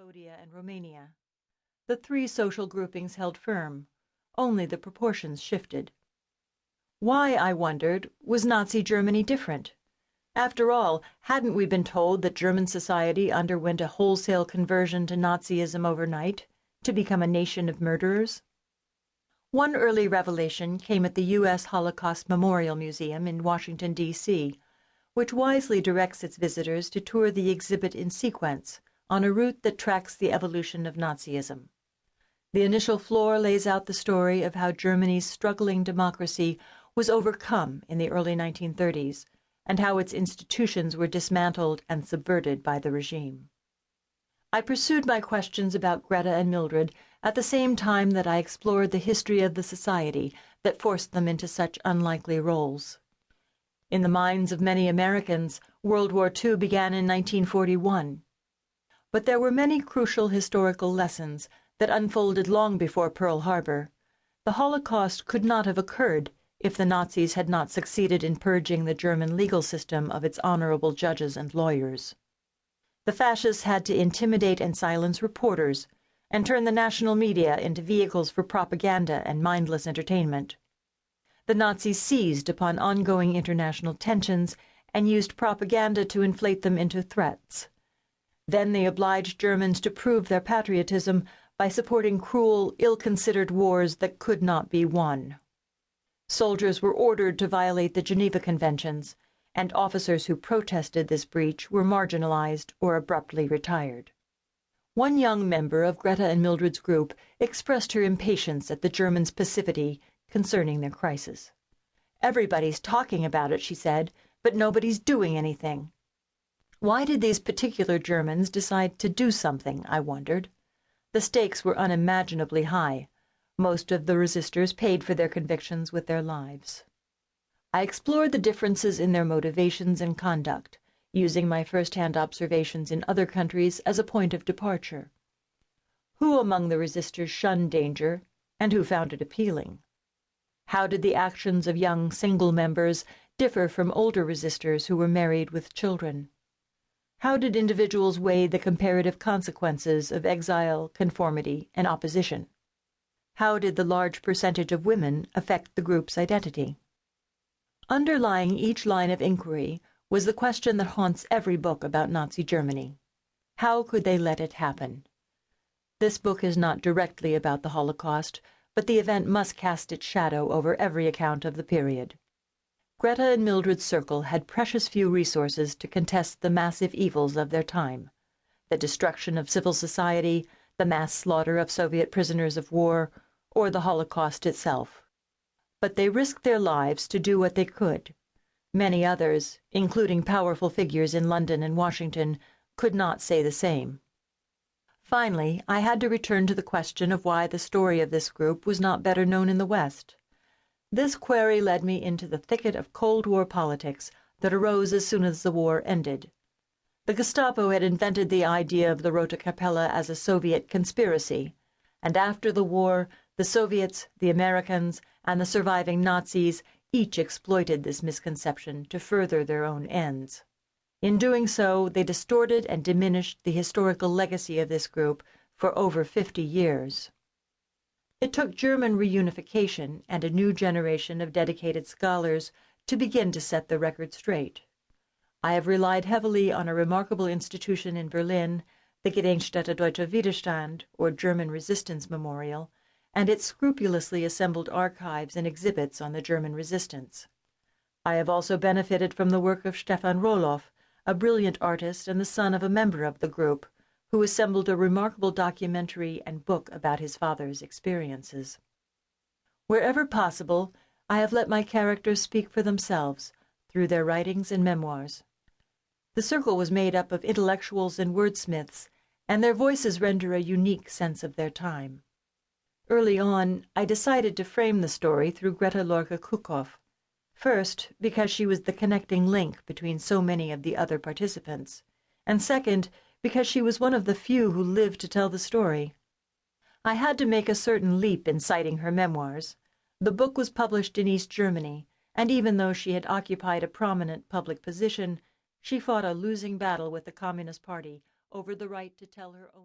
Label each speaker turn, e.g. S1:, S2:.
S1: Cambodia, and Romania. The three social groupings held firm, only the proportions shifted. Why, I wondered, was Nazi Germany different? After all, hadn't we been told that German society underwent a wholesale conversion to Nazism overnight, to become a nation of murderers? One early revelation came at the U.S. Holocaust Memorial Museum in Washington, D.C., which wisely directs its visitors to tour the exhibit in sequence on a route that tracks the evolution of Nazism. The initial floor lays out the story of how Germany's struggling democracy was overcome in the early 1930s, and how its institutions were dismantled and subverted by the regime. I pursued my questions about Greta and Mildred at the same time that I explored the history of the society that forced them into such unlikely roles. In the minds of many Americans, World War II began in 1941. But there were many crucial historical lessons that unfolded long before Pearl Harbor. The Holocaust could not have occurred if the Nazis had not succeeded in purging the German legal system of its honorable judges and lawyers. The fascists had to intimidate and silence reporters, and turn the national media into vehicles for propaganda and mindless entertainment. The Nazis seized upon ongoing international tensions and used propaganda to inflate them into threats. Then they obliged Germans to prove their patriotism by supporting cruel, ill-considered wars that could not be won. Soldiers were ordered to violate the Geneva Conventions, and officers who protested this breach were marginalized or abruptly retired. One young member of Greta and Mildred's group expressed her impatience at the Germans' passivity concerning their crisis. "Everybody's talking about it," she said, "but nobody's doing anything." Why did these particular Germans decide to do something, I wondered. The stakes were unimaginably high. Most of the resistors paid for their convictions with their lives. I explored the differences in their motivations and conduct, using my first-hand observations in other countries as a point of departure. Who among the resistors shunned danger, and who found it appealing? How did the actions of young single members differ from older resistors who were married with children? How did individuals weigh the comparative consequences of exile, conformity, and opposition? How did the large percentage of women affect the group's identity? Underlying each line of inquiry was the question that haunts every book about Nazi Germany. How could they let it happen? This book is not directly about the Holocaust, but the event must cast its shadow over every account of the period. Greta and Mildred's circle had precious few resources to contest the massive evils of their time: the destruction of civil society, the mass slaughter of Soviet prisoners of war, or the Holocaust itself. But they risked their lives to do what they could. Many others, including powerful figures in London and Washington, could not say the same. Finally, I had to return to the question of why the story of this group was not better known in the West. This query led me into the thicket of Cold War politics that arose as soon as the war ended. The Gestapo had invented the idea of the Rote Kapelle as a Soviet conspiracy, and after the war, the Soviets, the Americans, and the surviving Nazis each exploited this misconception to further their own ends. In doing so, they distorted and diminished the historical legacy of this group for over 50 years. It took German reunification and a new generation of dedicated scholars to begin to set the record straight. I have relied heavily on a remarkable institution in Berlin, the Gedenkstätte Deutscher Widerstand, or German Resistance Memorial, and its scrupulously assembled archives and exhibits on the German resistance. I have also benefited from the work of Stefan Roloff, a brilliant artist and the son of a member of the group, who assembled a remarkable documentary and book about his father's experiences. Wherever possible, I have let my characters speak for themselves through their writings and memoirs. The circle was made up of intellectuals and wordsmiths, and their voices render a unique sense of their time. Early on, I decided to frame the story through Greta Lorca-Kukow. First, because she was the connecting link between so many of the other participants, and second, because she was one of the few who lived to tell the story. I had to make a certain leap in citing her memoirs. The book was published in East Germany, and even though she had occupied a prominent public position, she fought a losing battle with the Communist Party over the right to tell her own